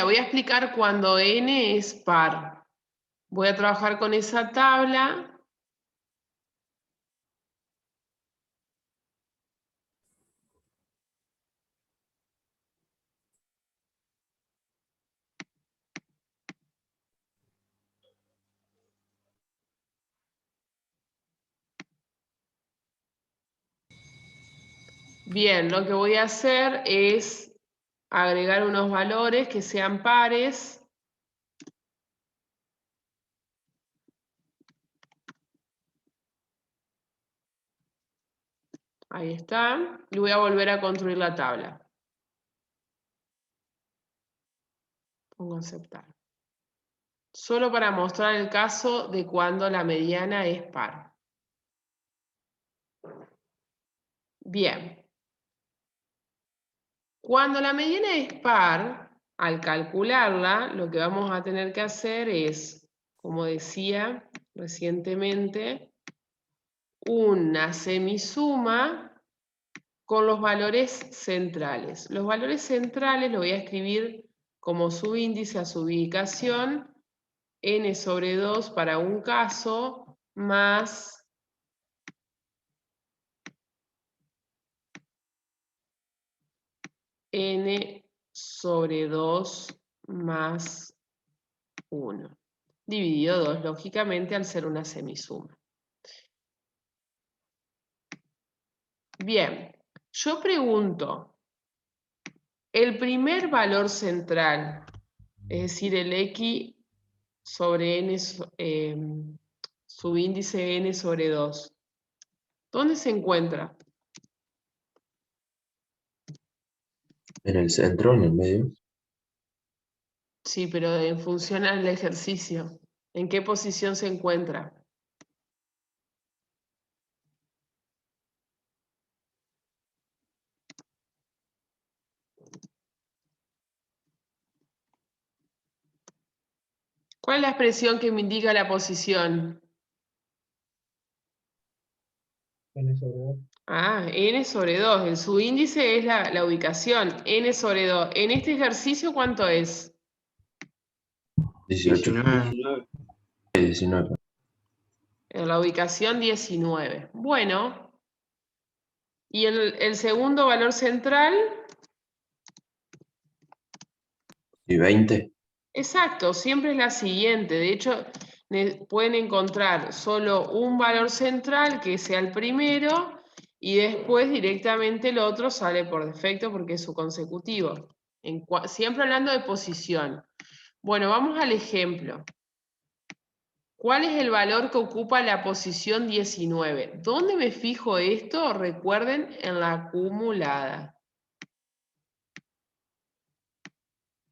voy a explicar cuando n es par. Voy a trabajar con esa tabla. Bien, lo que voy a hacer es agregar unos valores que sean pares. Ahí está. Y voy a volver a construir la tabla. Pongo aceptar. Solo para mostrar el caso de cuando la mediana es par. Bien. Cuando la mediana es par, al calcularla, lo que vamos a tener que hacer es, como decía recientemente, una semisuma con los valores centrales. Los valores centrales lo voy a escribir como subíndice a su ubicación, n sobre 2 para un caso, más n sobre 2 más 1. Dividido 2, lógicamente, al ser una semisuma. Bien, yo pregunto, el primer valor central, es decir, el x sobre n, subíndice n sobre 2, ¿dónde se encuentra? En el centro, en el medio. Sí, pero en función al ejercicio, ¿en qué posición se encuentra? ¿Cuál es la expresión que me indica la posición? N sobre 2. Ah, n sobre 2. El subíndice es la ubicación. N sobre 2. ¿En este ejercicio cuánto es? 18. 19. En la ubicación 19. Bueno. ¿Y el segundo valor central? ¿Y 20? Exacto, siempre es la siguiente. De hecho, pueden encontrar solo un valor central que sea el primero y después directamente el otro sale por defecto porque es su consecutivo. Siempre hablando de posición. Bueno, vamos al ejemplo. ¿Cuál es el valor que ocupa la posición 19? ¿Dónde me fijo esto? Recuerden, en la acumulada.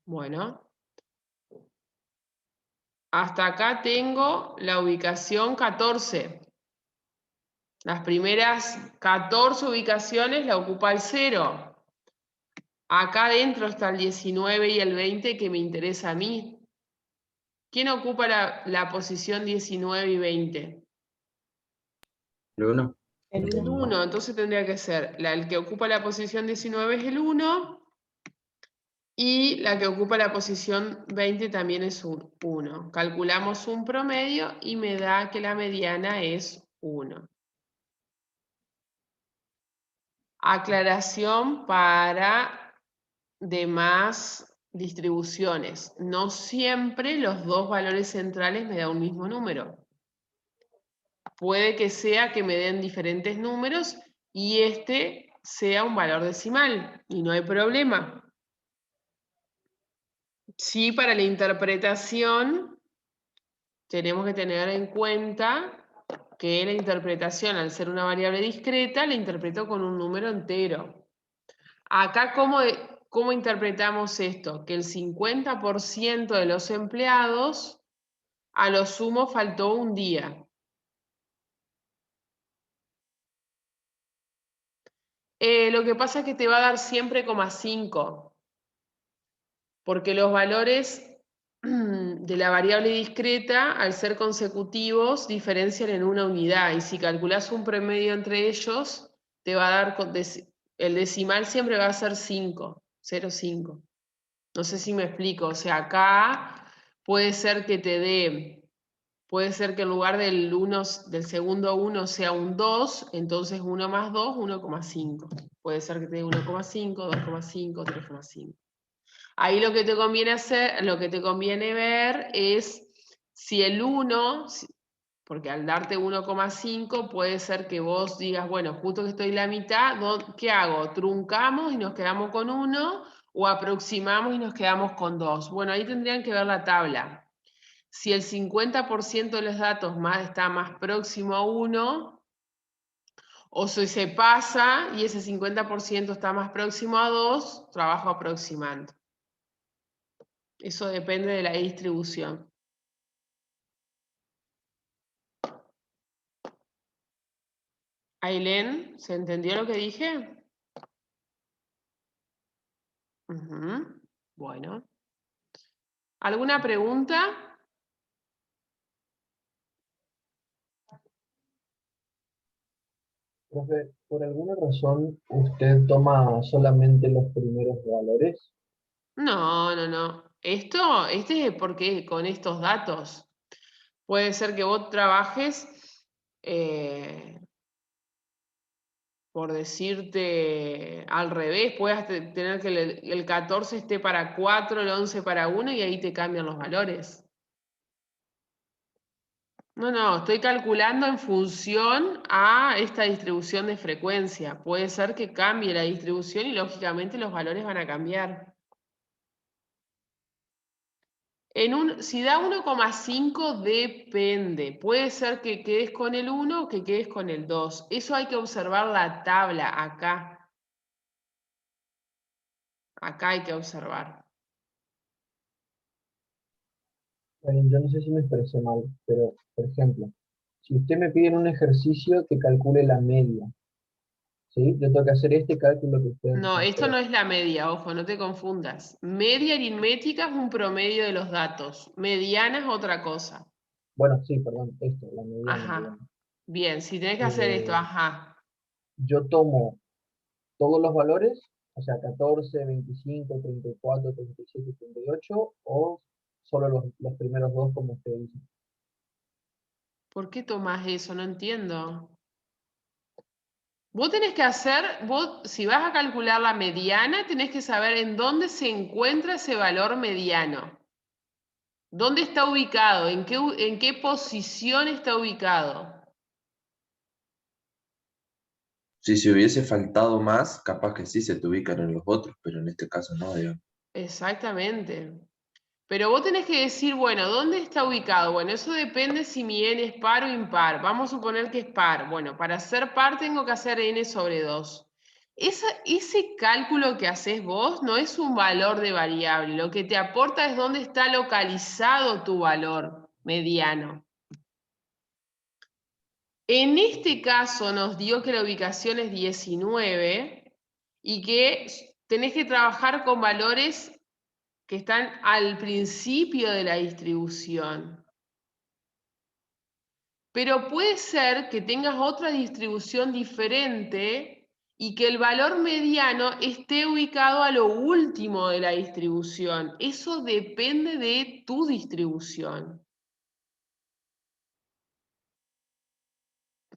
Bueno. Hasta acá tengo la ubicación 14. Las primeras 14 ubicaciones la ocupa el 0. Acá adentro está el 19 y el 20 que me interesa a mí. ¿Quién ocupa la posición 19 y 20? ¿El 1? El 1, entonces tendría que ser, el que ocupa la posición 19 es el 1 y la que ocupa la posición 20 también es un 1. Calculamos un promedio y me da que la mediana es 1. Aclaración para demás distribuciones. No siempre los dos valores centrales me dan un mismo número. Puede que sea que me den diferentes números y este sea un valor decimal y no hay problema. Sí, para la interpretación tenemos que tener en cuenta que la interpretación, al ser una variable discreta, la interpreto con un número entero. Acá, ¿cómo interpretamos esto? Que el 50% de los empleados, a lo sumo, faltó un día. Lo que pasa es que te va a dar siempre 0,5, porque los valores de la variable discreta, al ser consecutivos, diferencian en una unidad, y si calculas un promedio entre ellos, te va a dar, el decimal siempre va a ser 5, 0,5. No sé si me explico. O sea, acá puede ser que te dé, puede ser que en lugar del segundo 1 sea un 2, entonces 1 más 2, 1,5. Puede ser que te dé 1,5, 2,5, 3,5. Ahí lo que te conviene hacer, lo que te conviene ver es si el 1, porque al darte 1,5 puede ser que vos digas, bueno, justo que estoy en la mitad, ¿qué hago? ¿Truncamos y nos quedamos con 1 o aproximamos y nos quedamos con 2? Bueno, ahí tendrían que ver la tabla. Si el 50% de los datos está más próximo a 1, o si se pasa y ese 50% está más próximo a 2, trabajo aproximando. Eso depende de la distribución. Ailén, ¿se entendió lo que dije? Ujú. Bueno. ¿Alguna pregunta? Profe, por alguna razón, ¿usted toma solamente los primeros valores? No, no, no. Este es porque con estos datos. Puede ser que vos trabajes, por decirte al revés, puedas tener que el 14 esté para 4, el 11 para 1 y ahí te cambian los valores. No, no, estoy calculando en función a esta distribución de frecuencia. Puede ser que cambie la distribución y lógicamente los valores van a cambiar. Si da 1,5 depende. Puede ser que quedes con el 1 o que quedes con el 2. Eso hay que observar la tabla acá. Acá hay que observar. Yo no sé si me expresé mal, pero, por ejemplo, si usted me pide en un ejercicio que calcule la media, ¿sí? Yo tengo que hacer este cálculo que usted No, esto mostró. no es la media, ojo, no te confundas. Media aritmética es un promedio de los datos. Mediana es otra cosa. Bueno, sí, perdón, esto, la mediana, Ajá. digamos. Bien, si tenés que hacer esto, Eh, ajá. yo tomo todos los valores, o sea, 14, 25, 34, 37, 38, o solo los primeros dos, como usted dice. ¿Por qué tomás eso? No entiendo. Vos tenés que si vas a calcular la mediana, tenés que saber en dónde se encuentra ese valor mediano. ¿Dónde está ubicado? ¿En qué posición está ubicado? Si se hubiese faltado más, capaz que sí se te ubican en los otros, pero en este caso no, digamos. Exactamente. Pero vos tenés que decir, bueno, ¿dónde está ubicado? Bueno, eso depende si mi n es par o impar. Vamos a suponer que es par. Bueno, para ser par tengo que hacer n sobre 2. Ese cálculo que haces vos no es un valor de variable. Lo que te aporta es dónde está localizado tu valor mediano. En este caso nos dio que la ubicación es 19 y que tenés que trabajar con valores que están al principio de la distribución. Pero puede ser que tengas otra distribución diferente y que el valor mediano esté ubicado a lo último de la distribución. Eso depende de tu distribución.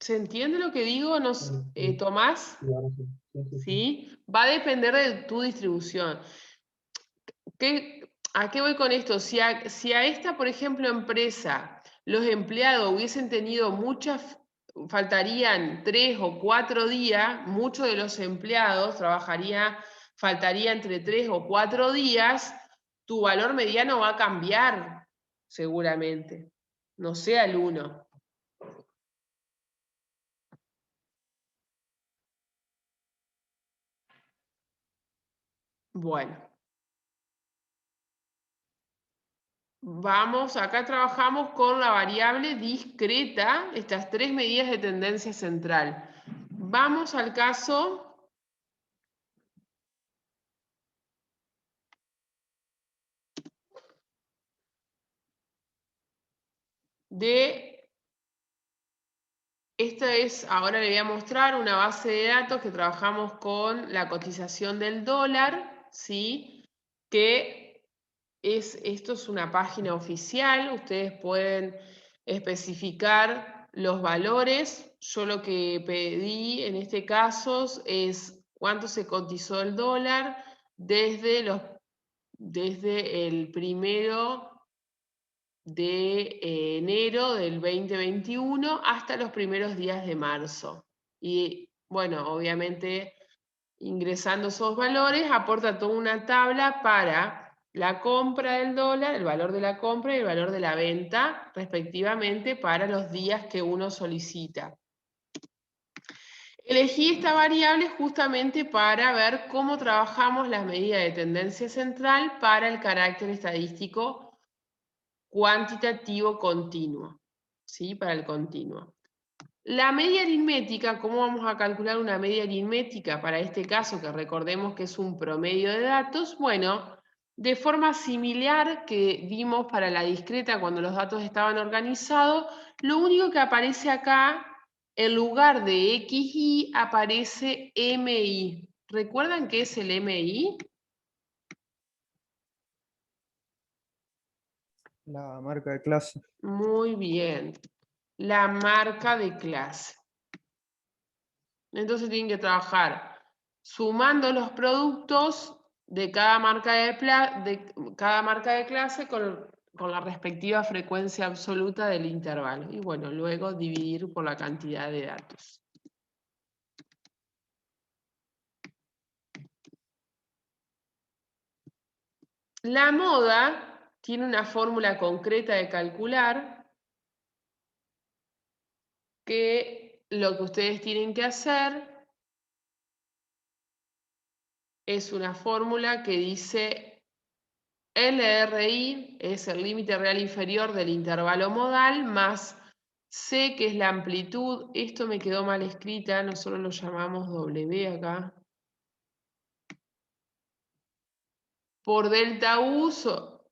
¿Se entiende lo que digo, Sí, sí, Tomás? sí, ahora sí. Sí, sí, sí. ¿Sí? Va a depender de tu distribución. ¿A qué voy con esto? Si a esta, por ejemplo, empresa, los empleados hubiesen tenido faltarían 3 o 4 días, muchos de los empleados faltaría entre 3 o 4 días, tu valor mediano va a cambiar, seguramente. No sea el 1. Bueno. Acá trabajamos con la variable discreta, estas 3 medidas de tendencia central. Vamos al caso ahora le voy a mostrar una base de datos que trabajamos con la cotización del dólar, ¿sí? Que esto es una página oficial, ustedes pueden especificar los valores. Yo lo que pedí en este caso es cuánto se cotizó el dólar desde el 1 de enero del 2021 hasta los primeros días de marzo. Y bueno, obviamente ingresando esos valores aporta toda una tabla para la compra del dólar, el valor de la compra y el valor de la venta, respectivamente, para los días que uno solicita. Elegí esta variable justamente para ver cómo trabajamos las medidas de tendencia central para el carácter estadístico cuantitativo continuo, ¿sí? Para el continuo. La media aritmética, ¿cómo vamos a calcular una media aritmética para este caso, que recordemos que es un promedio de datos? Bueno, de forma similar que vimos para la discreta cuando los datos estaban organizados, lo único que aparece acá, en lugar de XI, aparece MI. ¿Recuerdan qué es el MI? La marca de clase. Muy bien, la marca de clase. Entonces tienen que trabajar sumando los productos de cada marca de clase con la respectiva frecuencia absoluta del intervalo. Y bueno, luego dividir por la cantidad de datos. La moda tiene una fórmula concreta de calcular que lo que ustedes tienen que hacer es una fórmula que dice LRI es el límite real inferior del intervalo modal más C, que es la amplitud. Esto me quedó mal escrita, nosotros lo llamamos W acá. Por delta U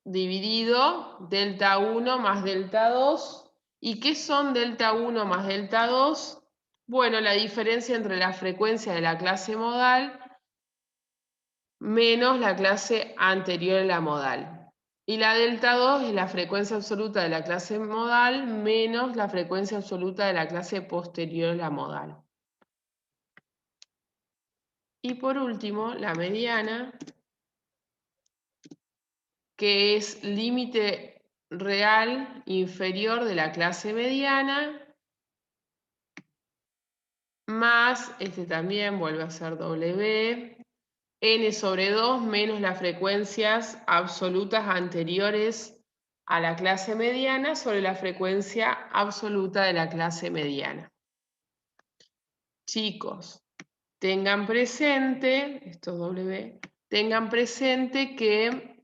dividido delta 1 más delta 2. ¿Y qué son delta 1 más delta 2? Bueno, la diferencia entre la frecuencia de la clase modal menos la clase anterior a la modal. Y la delta 2 es la frecuencia absoluta de la clase modal menos la frecuencia absoluta de la clase posterior a la modal. Y por último, la mediana, que es límite real inferior de la clase mediana, más, este también vuelve a ser W, n sobre 2 menos las frecuencias absolutas anteriores a la clase mediana sobre la frecuencia absoluta de la clase mediana. Chicos, tengan presente, esto es W, tengan presente que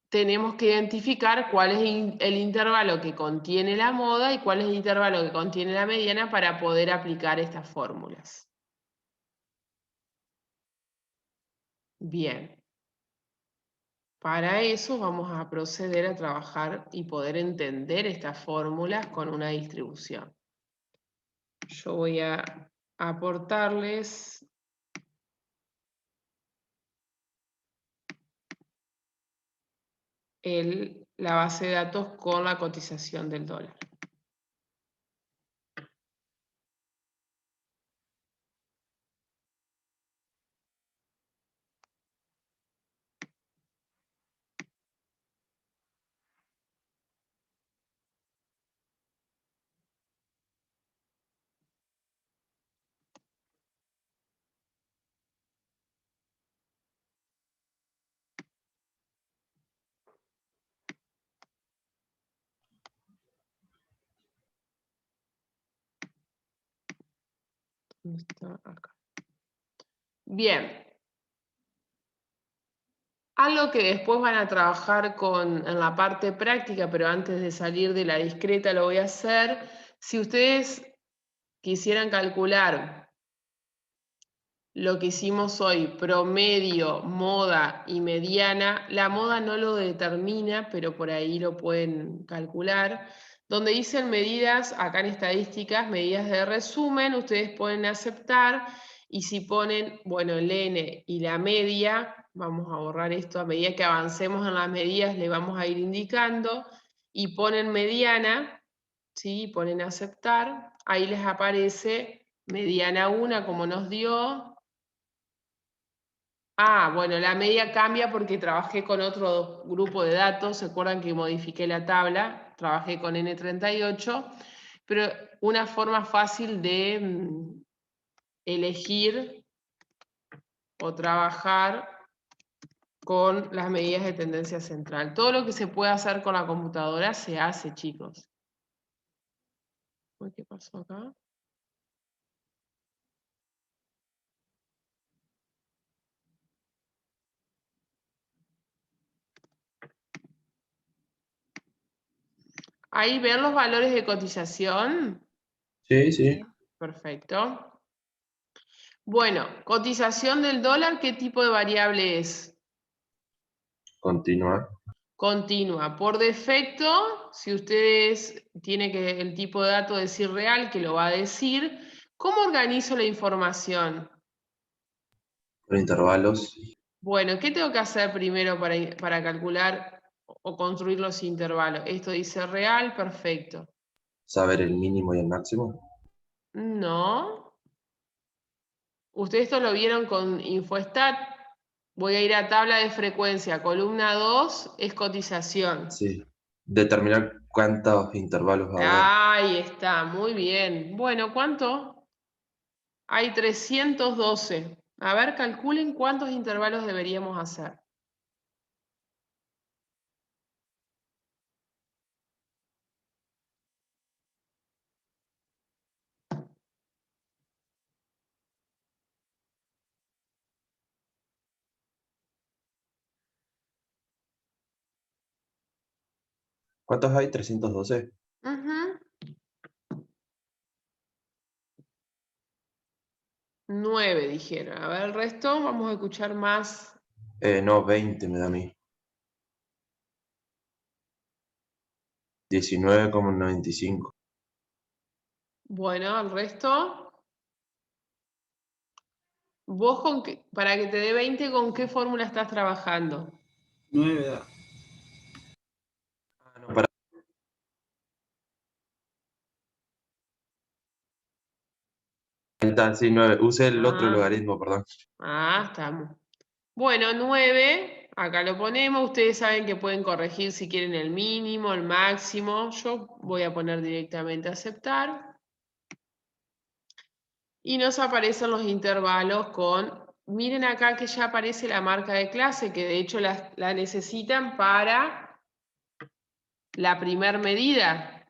tenemos que identificar cuál es el intervalo que contiene la moda y cuál es el intervalo que contiene la mediana para poder aplicar estas fórmulas. Bien. Para eso vamos a proceder a trabajar y poder entender estas fórmulas con una distribución. Yo voy a aportarles la base de datos con la cotización del dólar. Está acá. Bien. Algo que después van a trabajar en la parte práctica, pero antes de salir de la discreta lo voy a hacer. Si ustedes quisieran calcular lo que hicimos hoy, promedio, moda y mediana, la moda no lo determina, pero por ahí lo pueden calcular. Donde dicen medidas, acá en estadísticas, medidas de resumen, ustedes pueden aceptar Y si ponen, bueno, el N y la media, vamos a borrar esto, a medida que avancemos en las medidas le vamos a ir indicando, y ponen mediana, ¿sí? Ponen aceptar, ahí les aparece mediana 1 como nos dio. Ah, bueno, la media cambia porque trabajé con otro grupo de datos, ¿se acuerdan que modifiqué la tabla? Trabajé con N38, pero una forma fácil de elegir o trabajar con las medidas de tendencia central. Todo lo que se puede hacer con la computadora se hace, chicos. Uy, ¿qué pasó acá? Ahí ven los valores de cotización. Sí, sí. Perfecto. Bueno, cotización del dólar, ¿qué tipo de variable es? Continúa. Continua. Por defecto, si ustedes tienen que el tipo de dato decir real, que lo va a decir, ¿cómo organizo la información? Por intervalos. Bueno, ¿qué tengo que hacer primero para calcular o construir los intervalos? Esto dice real, perfecto. Saber el mínimo y el máximo. No. Ustedes esto lo vieron con Infostat. Voy a ir a tabla de frecuencia. Columna 2 es cotización. Sí. Determinar cuántos intervalos va a haber. Ahí está, muy bien. Bueno, ¿cuánto? Hay 312. A ver, calculen cuántos intervalos deberíamos hacer. ¿Cuántos hay? 312. Ujú. 9 dijeron. A ver, el resto, vamos a escuchar más. No, 20 me da a mí. 19,95. Bueno, el resto. Vos para que te dé 20, ¿con qué fórmula estás trabajando? 9 da. No, para. Sí, 9. Use el otro logaritmo, perdón. Estamos. Bueno, 9, acá lo ponemos. Ustedes saben que pueden corregir si quieren el mínimo, el máximo. Yo voy a poner directamente aceptar. Y nos aparecen los intervalos con... Miren acá que ya aparece la marca de clase, que de hecho la necesitan para la primer medida.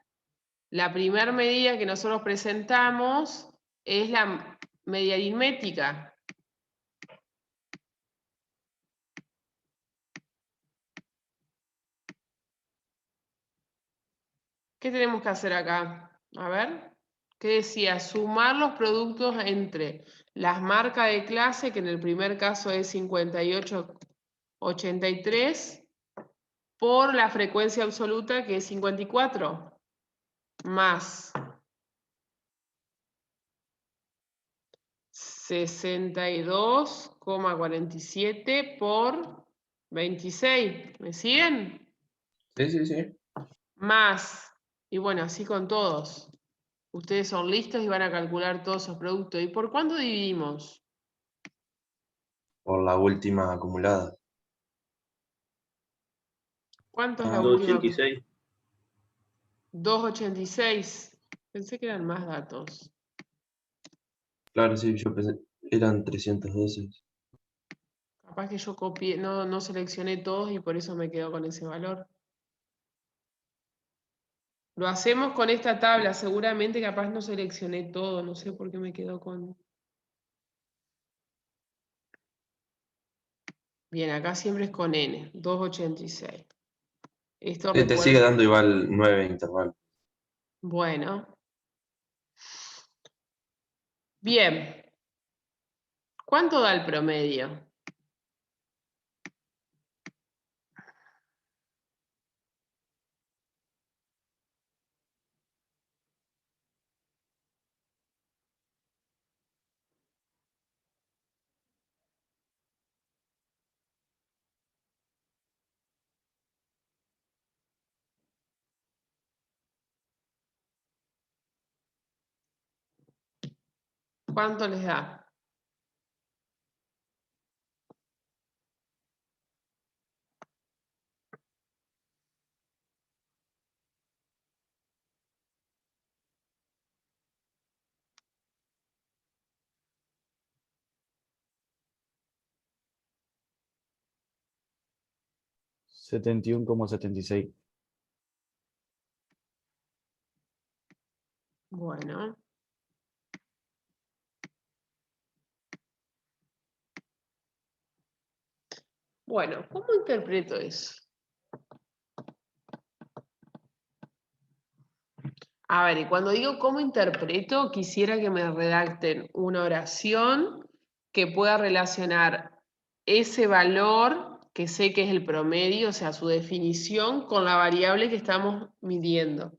La primer medida que nosotros presentamos es la media aritmética. ¿Qué tenemos que hacer acá? A ver, ¿qué decía? Sumar los productos entre las marcas de clase, que en el primer caso es 58,83, por la frecuencia absoluta, que es 54, más 62,47 por 26. ¿Me siguen? Sí, sí, sí. Más, y bueno, así con todos. Ustedes son listos y van a calcular todos esos productos. ¿Y por cuánto dividimos? Por la última acumulada. ¿Cuánto es la Ah, última? 286. 286. Pensé que eran más datos. claro, sí, yo pensé. Eran 312. Capaz que yo copié, no seleccioné todos y por eso me quedo con ese valor. Lo hacemos con esta tabla, seguramente capaz no seleccioné todo, no sé por qué me quedo con... Bien, acá siempre es con N, 286. Esto Sí, te sigue recuerden. dando igual 9 intervalos. Bueno. Bien. ¿Cuánto da el promedio? ¿Cuánto les da? Setenta y 71,76. Bueno. Bueno, ¿cómo interpreto eso? A ver, y cuando digo cómo interpreto, quisiera que me redacten una oración que pueda relacionar ese valor, que sé que es el promedio, o sea, su definición, con la variable que estamos midiendo.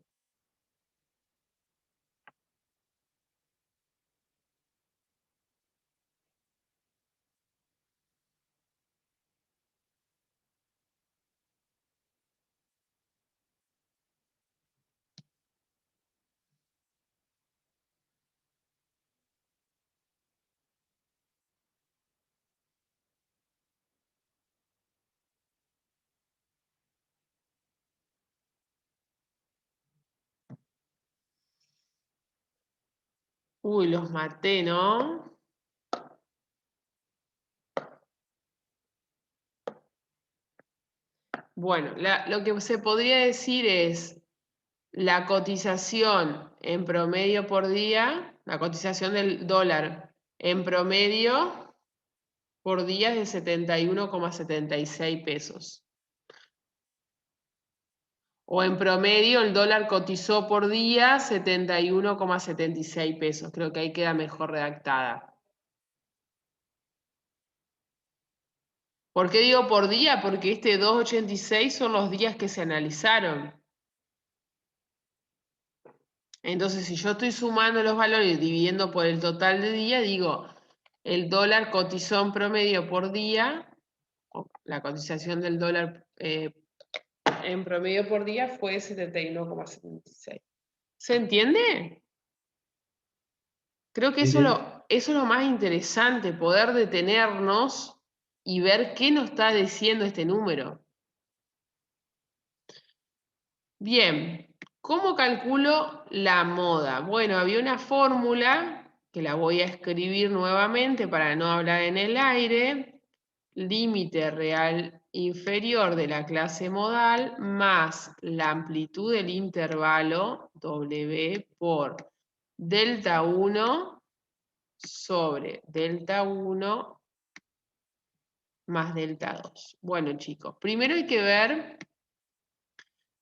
Uy, los maté, ¿no? Bueno, lo que se podría decir es la cotización en promedio por día, la cotización del dólar en promedio por día es de 71,76 pesos. O en promedio el dólar cotizó por día 71,76 pesos. Creo que ahí queda mejor redactada. ¿Por qué digo por día? Porque este 2,86 son los días que se analizaron. Entonces, si yo estoy sumando los valores y dividiendo por el total de día, digo, el dólar cotizó en promedio por día, la cotización del dólar en promedio por día fue 71,76. ¿Se entiende? Creo que Sí, eso sí. es lo más interesante, poder detenernos y ver qué nos está diciendo este número. Bien, ¿cómo calculo la moda? Bueno, había una fórmula que la voy a escribir nuevamente para no hablar en el aire. Límite real inferior de la clase modal más la amplitud del intervalo W por delta 1 sobre delta 1 más delta 2. Bueno, chicos, primero hay que ver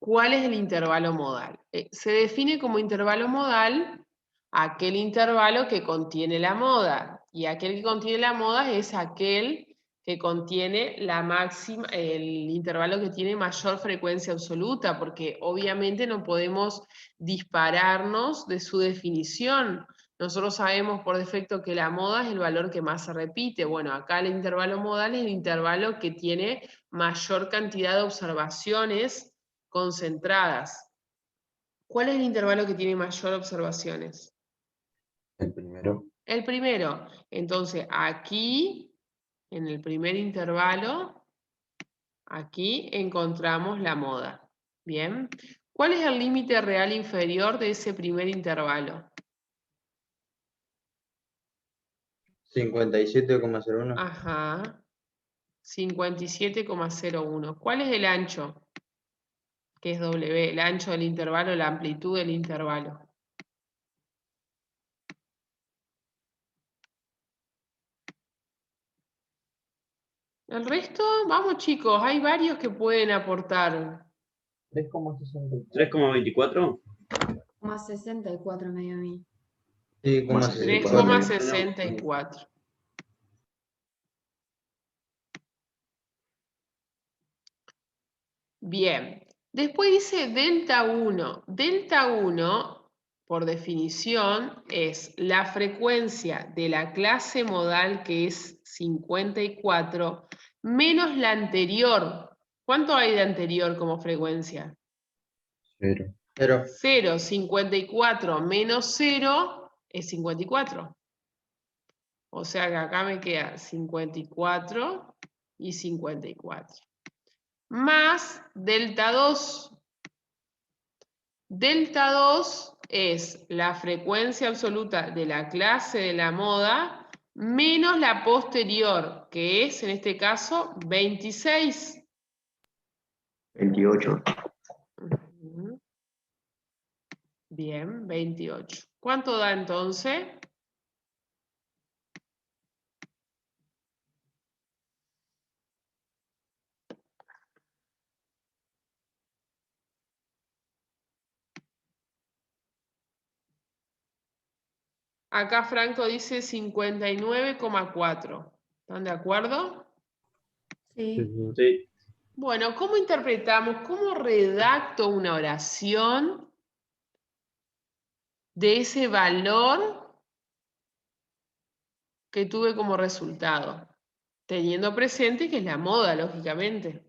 cuál es el intervalo modal. Se define como intervalo modal aquel intervalo que contiene la moda, y aquel que contiene la moda es aquel que contiene la máxima, el intervalo que tiene mayor frecuencia absoluta, porque obviamente no podemos dispararnos de su definición. Nosotros sabemos por defecto que la moda es el valor que más se repite. Bueno, acá el intervalo modal es el intervalo que tiene mayor cantidad de observaciones concentradas. ¿Cuál es el intervalo que tiene mayor observaciones? El primero. El primero. Entonces, aquí, en el primer intervalo, aquí encontramos la moda. Bien. ¿Cuál es el límite real inferior de ese primer intervalo? 57,01. Ajá. 57,01. ¿Cuál es el ancho? Que es W, el ancho del intervalo, la amplitud del intervalo. El resto, vamos chicos, hay varios que pueden aportar. 3,64. 3,24. Más 64 me dio a mí. Sí, como 3,64. Bien. Después dice delta 1. Delta 1, por definición, es la frecuencia de la clase modal, que es 54, menos la anterior. ¿Cuánto hay de anterior como frecuencia? 0. 0. 0, 54 menos 0 es 54. O sea que acá me queda 54 y 54. Más delta 2. Delta 2 es la frecuencia absoluta de la clase de la moda menos la posterior, que es en este caso 26. 28. Ujú. Bien, 28. ¿Cuánto da entonces? Acá Franco dice 59,4. ¿Están de acuerdo? Sí. Sí. Bueno, ¿cómo interpretamos, cómo redacto una oración de ese valor que tuve como resultado? Teniendo presente que es la moda, lógicamente.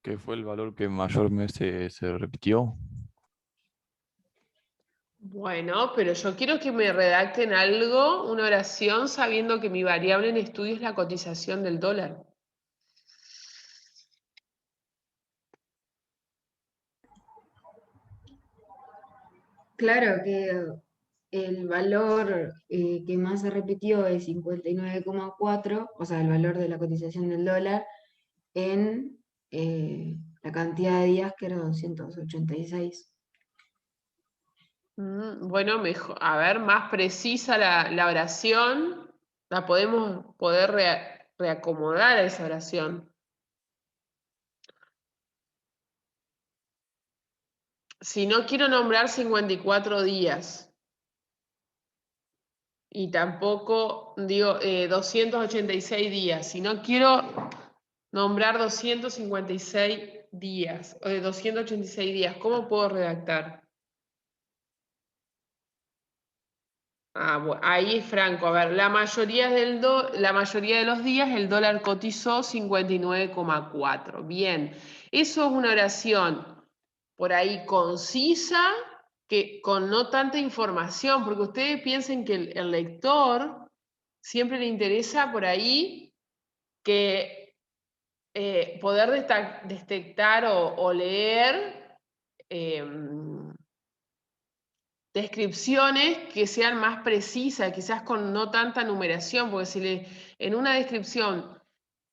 ¿Qué fue el valor que mayormente se repitió? Bueno, pero yo quiero que me redacten algo, una oración, sabiendo que mi variable en estudio es la cotización del dólar. Claro que el valor que más se repitió es 59,4, o sea, el valor de la cotización del dólar en la cantidad de días que era 286. Bueno, mejor, a ver, más precisa la oración, la podemos reacomodar a esa oración. Si no quiero nombrar 54 días, y tampoco digo 286 días, si no quiero nombrar 256 días, o de 286 días, ¿cómo puedo redactar? Ahí es franco. A ver, la mayoría de los días el dólar cotizó 59,4. Bien, eso es una oración por ahí concisa, que con no tanta información, porque ustedes piensen que el lector siempre le interesa por ahí que poder detectar o leer descripciones que sean más precisas, quizás con no tanta numeración, porque si en una descripción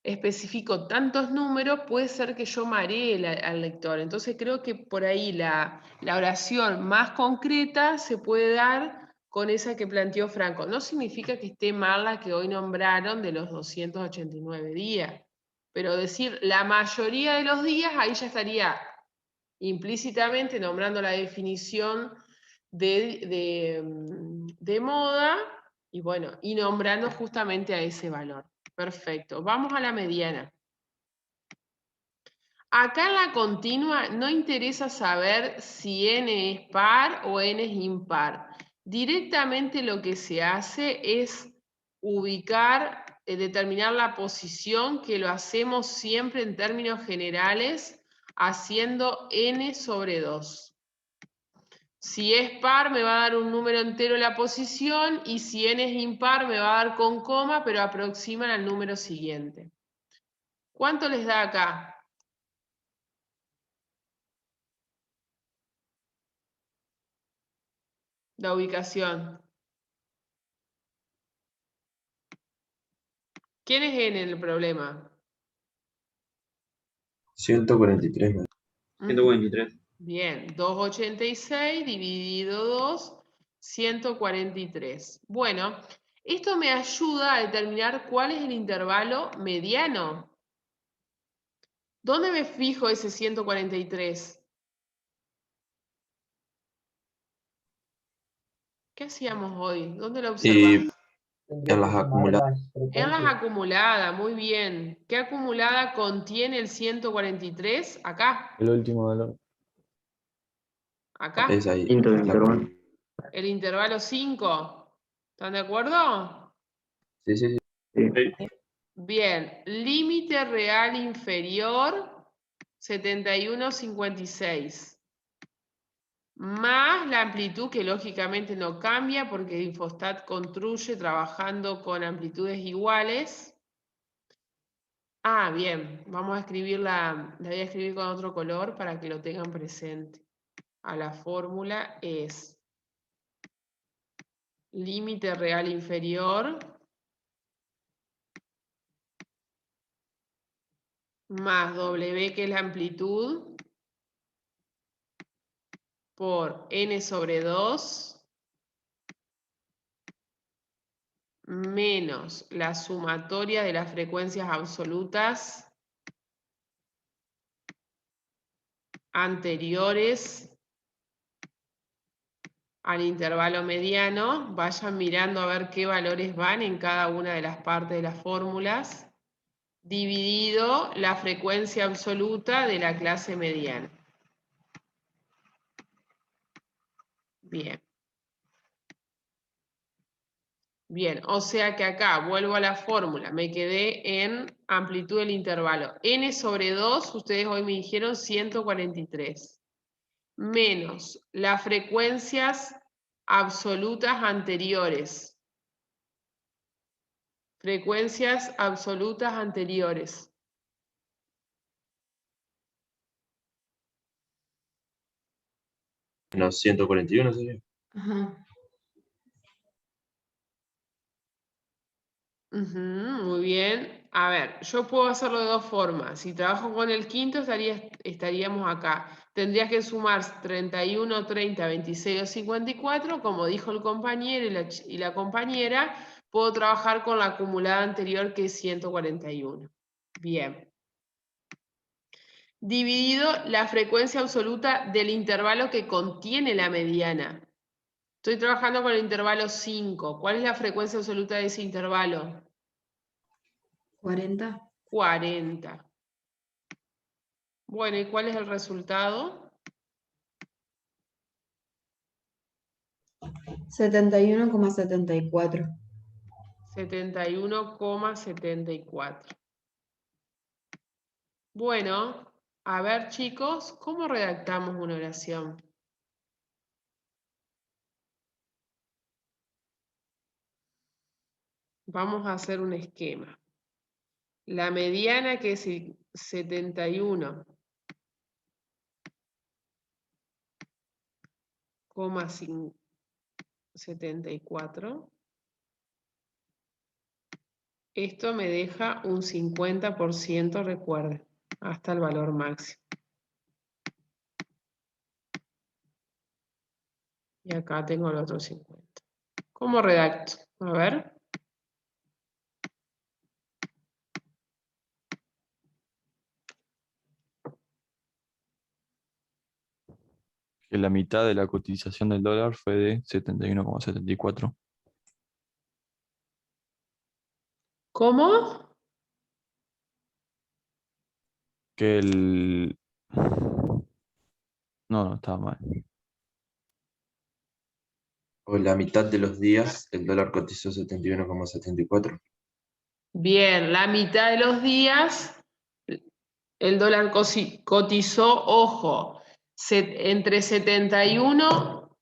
especifico tantos números, puede ser que yo maree al lector. Entonces creo que por ahí la oración más concreta se puede dar con esa que planteó Franco. No significa que esté mal la que hoy nombraron de los 289 días, pero decir la mayoría de los días, ahí ya estaría implícitamente nombrando la definición de moda y bueno, y nombrando justamente a ese valor. Perfecto, vamos a la mediana. Acá en la continua no interesa saber si n es par o n es impar. Directamente lo que se hace es ubicar, determinar la posición, que lo hacemos siempre en términos generales, haciendo n sobre 2. Si es par me va a dar un número entero la posición y si n es impar me va a dar con coma, pero aproximan al número siguiente. ¿Cuánto les da acá? La ubicación. ¿Quién es n en el problema? 143. 143. Bien, 286 dividido 2, 143. Bueno, esto me ayuda a determinar cuál es el intervalo mediano. ¿Dónde me fijo ese 143? ¿Qué hacíamos hoy? ¿Dónde lo Y observamos? Tendría En que las sumar acumuladas. las En las frecuencias. acumuladas, muy bien. ¿Qué acumulada contiene el 143? Acá, El último valor. acá. Es ahí. Quinto del la- intervalo. El intervalo 5. ¿Están de acuerdo? Sí, sí, sí. Sí. Bien, límite real inferior 71,56. Más la amplitud que lógicamente no cambia porque Infostat construye trabajando con amplitudes iguales. Ah, bien, vamos a escribirla, la voy a escribir con otro color para que lo tengan presente. A la fórmula es límite real inferior más W, que es la amplitud, por n sobre 2 menos la sumatoria de las frecuencias absolutas anteriores al intervalo mediano. Vayan mirando a ver qué valores van en cada una de las partes de las fórmulas, dividido la frecuencia absoluta de la clase mediana. Bien. Bien, o sea que acá vuelvo a la fórmula, me quedé en amplitud del intervalo. N sobre 2, ustedes hoy me dijeron 143. Menos las frecuencias absolutas anteriores. Frecuencias absolutas anteriores. Menos 141 sería. Ajá. Muy bien. A ver, yo puedo hacerlo de dos formas. Si trabajo con el quinto, estaríamos acá. Tendrías que sumar 31, 30, 26 o 54, como dijo el compañero y la compañera. Puedo trabajar con la acumulada anterior, que es 141. Bien. Dividido la frecuencia absoluta del intervalo que contiene la mediana. Estoy trabajando con el intervalo 5. ¿Cuál es la frecuencia absoluta de ese intervalo? 40. 40. Bueno, ¿y cuál es el resultado? 71,74. 71,74. Bueno, a ver chicos, ¿cómo redactamos una oración? Vamos a hacer un esquema. La mediana, que es 71,74. Esto me deja un 50%, recuerden, hasta el valor máximo. Y acá tengo el otro 50. ¿Cómo redacto? A ver. Que la mitad de la cotización del dólar fue de 71,74. ¿Cómo? Que el... No, estaba mal. O la mitad de los días el dólar cotizó 71,74. Bien, la mitad de los días el dólar cotizó, ojo, entre 71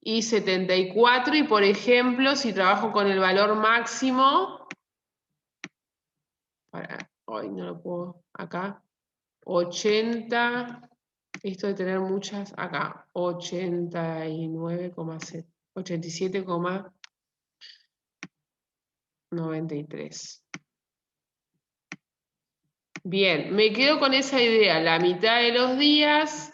y 74, y por ejemplo, si trabajo con el valor máximo, hoy no lo puedo, acá, 80, esto de tener muchas, acá, 87,93. Bien, me quedo con esa idea. La mitad de los días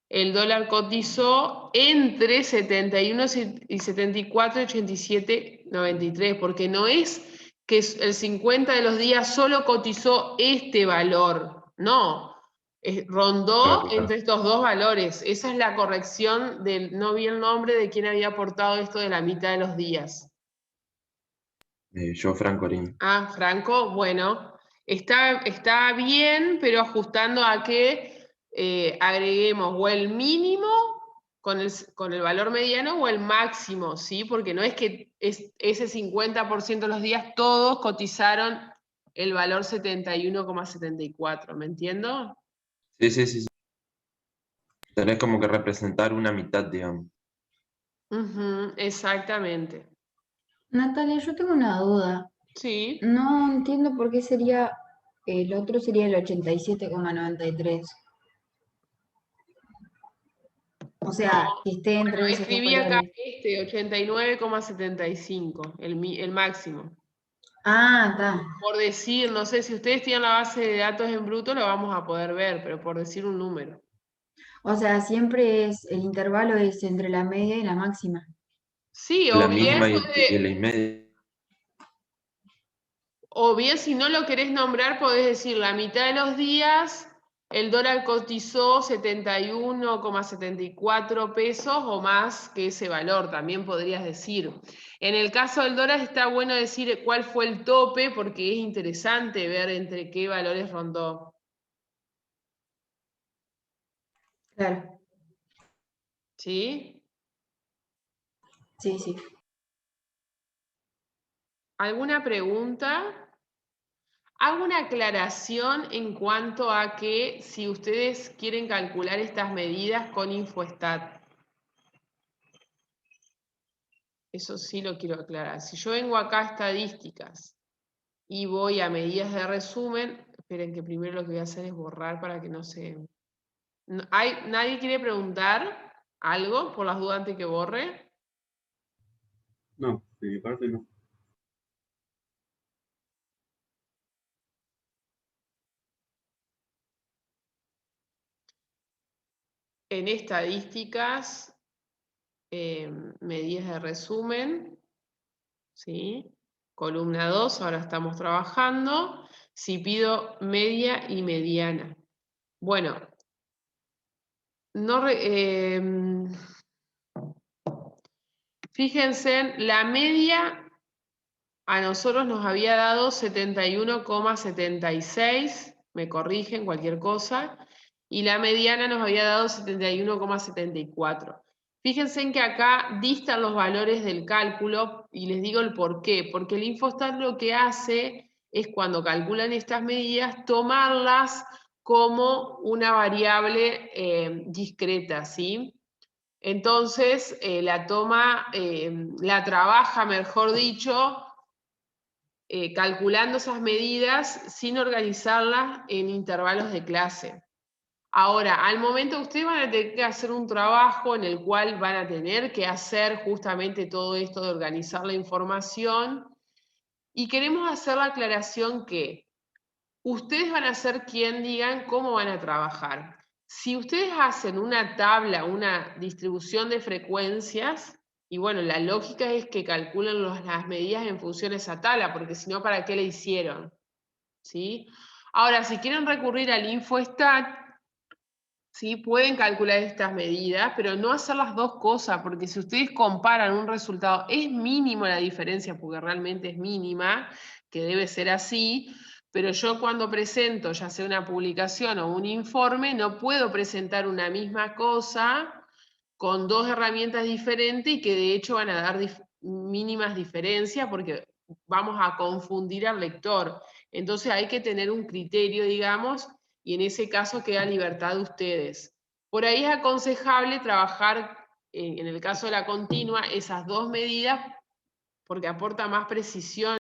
el dólar cotizó entre 71 y 74, 87, 93, porque no es que el 50 de los días solo cotizó este valor, no, rondó Claro. entre estos dos valores. Esa es la corrección no vi el nombre de quien había aportado esto de la mitad de los días. Yo, Francolín. Ah, Franco, bueno, está bien, pero ajustando a que agreguemos o el mínimo con el valor mediano o el máximo, ¿sí? Porque no es que ese 50% de los días todos cotizaron el valor 71,74, ¿me entiendo? Sí, sí, sí, sí. Tenés como que representar una mitad, digamos. Ujú, exactamente. Natalia, yo tengo una duda. Sí. No entiendo por qué sería, el otro sería el 87,93. O sea, que esté entre esos dos Escribí acá valores. 89,75, el máximo. Ah, está. Por decir, no sé, si ustedes tienen la base de datos en bruto, lo vamos a poder ver, pero por decir un número. O sea, siempre el intervalo es entre la media y la máxima. Sí, La misma y la media. o bien si no lo querés nombrar, podés decir la mitad de los días el dólar cotizó 71,74 pesos o más que ese valor, también podrías decir. En el caso del dólar está bueno decir cuál fue el tope, porque es interesante ver entre qué valores rondó. Claro, ¿Sí? sí, sí. ¿Alguna pregunta? Hago una aclaración en cuanto a que si ustedes quieren calcular estas medidas con Infostat. Eso sí lo quiero aclarar. Si yo vengo acá a estadísticas y voy a medidas de resumen, esperen que primero lo que voy a hacer es borrar para que no se... ¿Nadie quiere preguntar algo por las dudas antes que borre? No, de mi parte no. En estadísticas, medidas de resumen, ¿sí? Columna 2, ahora estamos trabajando. Si pido media y mediana. Bueno, no fíjense, la media a nosotros nos había dado 71,76, me corrigen cualquier cosa, y la mediana nos había dado 71,74. Fíjense en que acá distan los valores del cálculo y les digo el por qué. Porque el Infostat lo que hace es cuando calculan estas medidas, tomarlas como una variable discreta, ¿sí? Entonces, la trabaja, mejor dicho, calculando esas medidas sin organizarlas en intervalos de clase. Ahora, al momento ustedes van a tener que hacer un trabajo en el cual van a tener que hacer justamente todo esto de organizar la información, y queremos hacer la aclaración que ustedes van a ser quien digan cómo van a trabajar. Si ustedes hacen una tabla, una distribución de frecuencias, y bueno, la lógica es que calculen las medidas en función de esa tabla, porque si no, ¿para qué la hicieron? ¿Sí? Ahora, si quieren recurrir al Infostat, ¿sí? Pueden calcular estas medidas, pero no hacer las dos cosas, porque si ustedes comparan un resultado, es mínima la diferencia, porque realmente es mínima, que debe ser así, pero yo cuando presento, ya sea una publicación o un informe, no puedo presentar una misma cosa con dos herramientas diferentes y que de hecho van a dar mínimas diferencias porque vamos a confundir al lector. Entonces hay que tener un criterio, digamos, y en ese caso queda libertad de ustedes. Por ahí es aconsejable trabajar, en el caso de la continua, esas dos medidas porque aporta más precisión